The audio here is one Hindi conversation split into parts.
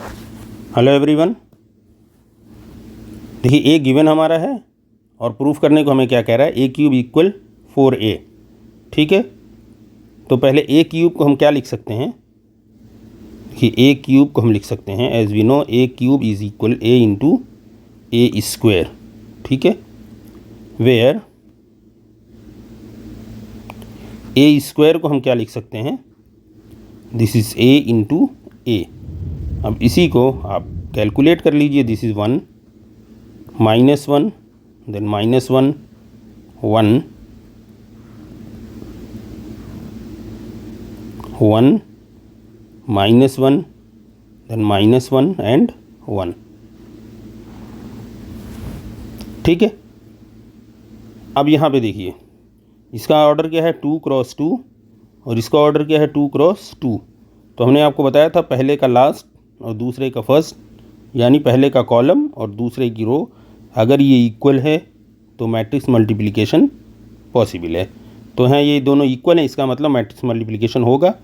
Hello everyone. देखिए ए गिवन हमारा है और प्रूफ करने को हमें क्या कह रहा है, ए क्यूब इक्वल 4a। ठीक है, तो पहले ए क्यूब को हम क्या लिख सकते हैं कि ए क्यूब को हम लिख सकते हैं as we know A cube is equal A into A square. ठीक है, वेयर ए स्क्वायर को हम क्या लिख सकते हैं, this is A into A. अब इसी को आप कैलकुलेट कर लीजिए। This is 1 -1 then -1 1 1 -1 then -1 and 1। ठीक है, अब यहाँ पे देखिए इसका ऑर्डर क्या है 2 क्रॉस 2 और इसका ऑर्डर क्या है 2 क्रॉस 2। तो हमने आपको बताया था पहले का लास्ट और दूसरे का फर्स्ट, यानी पहले का कॉलम और दूसरे की रो, अगर ये इक्वल है तो मैट्रिक्स मल्टीप्लिकेशन पॉसिबल है। तो हैं ये दोनों इक्वल हैं, इसका मतलब मैट्रिक्स मल्टीप्लिकेशन होगा।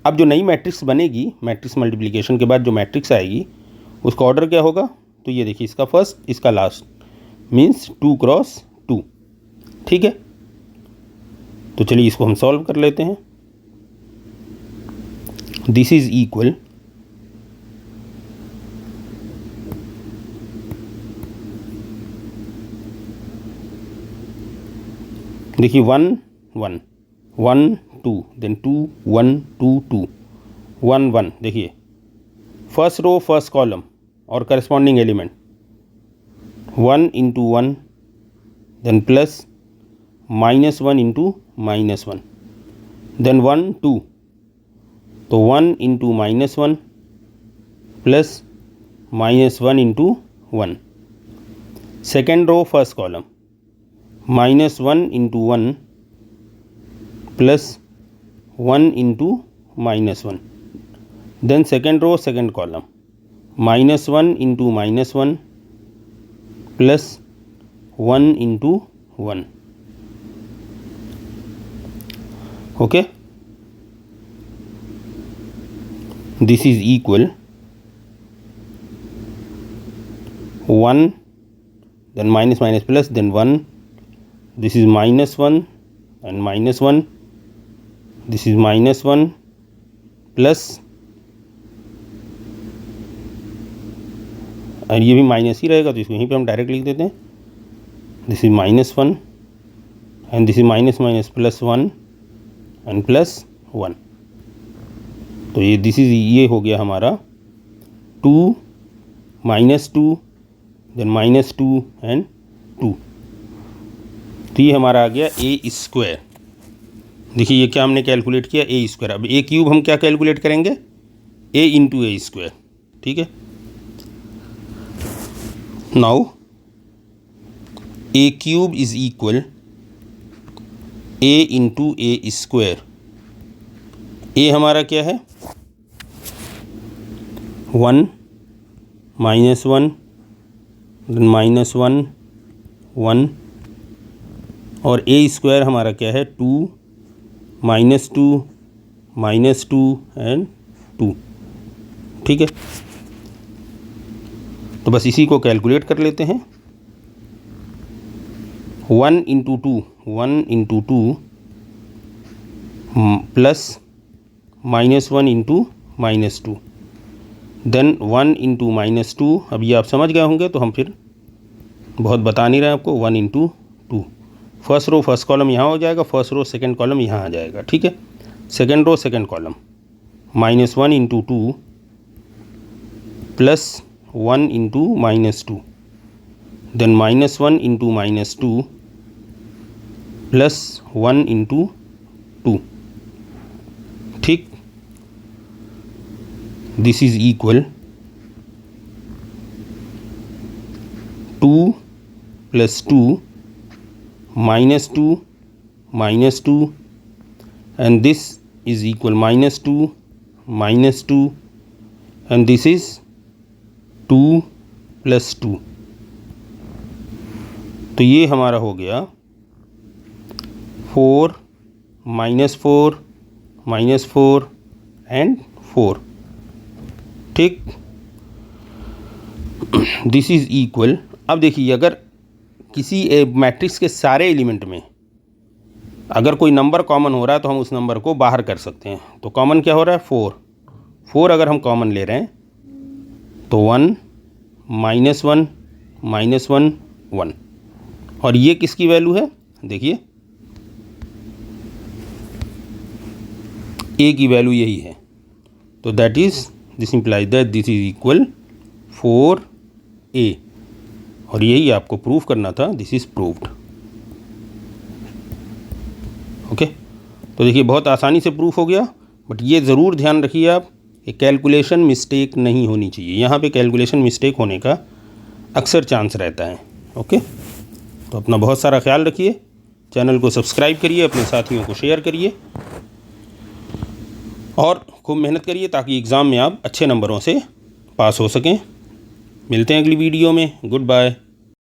अब जो नई मैट्रिक्स बनेगी, मैट्रिक्स मल्टीप्लिकेशन के बाद जो मैट्रिक्स आएगी उसका ऑर्डर क्या होगा, तो ये देखिए इसका फर्स्ट इसका लास्ट, मीन्स 2 क्रॉस 2। ठीक है, तो चलिए इसको हम सॉल्व कर लेते हैं। दिस इज इक्वल देखिए 1 1 1 2 देन 2 1 2 2 1 1। देखिए फर्स्ट रो फर्स्ट कॉलम और corresponding element 1 into 1 then plus -1 into -1 then 1 2, तो 1 into -1 plus -1 into 1। Second row first column -1 into 1 plus 1 into -1 then second row second column -1 into -1 plus 1 into 1। Okay, this is equal 1 then minus minus plus then 1, this is -1 and -1, this is -1 plus, और ये भी माइनस ही रहेगा तो इसको यहीं पे हम डायरेक्ट लिख देते हैं। This is -1 and this is minus minus plus 1 and plus 1। तो ये दिस इज ये हो गया हमारा 2 -2 देन -2 एंड 2। तो ये हमारा आ गया ए स्क्वायर। देखिए ये क्या हमने कैलकुलेट किया, ए स्क्वायर। अब ए क्यूब हम क्या कैलकुलेट करेंगे, ए इंटू ए स्क्वायर। ठीक है, now A cube is equal A into A square. A हमारा क्या है 1 -1 देन -1 1 और ए स्क्वायर हमारा क्या है 2 -2 -2 एंड 2। ठीक है, तो बस इसी को कैलकुलेट कर लेते हैं। 1 into 2 1 into 2 plus -1 into -2 then 1 into -2। अब ये आप समझ गए होंगे तो हम फिर बहुत बता नहीं रहे आपको। 1 into 2, first row first column यहाँ हो जाएगा, फर्स्ट रो सेकंड कॉलम यहाँ आ जाएगा। ठीक है, second row second column -1 into 2 plus 1 into -2 then -1 into -2 plus 1 into 2। ठीक, this is equal 2 plus 2 -2 -2 and this is equal -2 -2 and this is 2 plus 2। तो ये हमारा हो गया 4 -4 -4 एंड 4। ठीक, दिस इज़ इक्वल, अब देखिए अगर किसी मैट्रिक्स के सारे एलिमेंट में अगर कोई नंबर कॉमन हो रहा है तो हम उस नंबर को बाहर कर सकते हैं। तो कॉमन क्या हो रहा है? 4 अगर हम कॉमन ले रहे हैं तो 1 -1 -1 1, और ये किसकी वैल्यू है? देखिए ए की वैल्यू यही है, तो that is this implies that this is equal 4a, और यही आपको प्रूफ करना था। This is proved. ओके, तो देखिए बहुत आसानी से प्रूफ हो गया, बट ये ज़रूर ध्यान रखिए आप, ये कैलकुलेशन मिस्टेक नहीं होनी चाहिए। यहाँ पे कैलकुलेशन मिस्टेक होने का अक्सर चांस रहता है। ओके, तो अपना बहुत सारा ख्याल रखिए, चैनल को सब्सक्राइब करिए, अपने साथियों को शेयर करिए और खूब मेहनत करिए ताकि एग्ज़ाम में आप अच्छे नंबरों से पास हो सकें। मिलते हैं अगली वीडियो में। Good bye.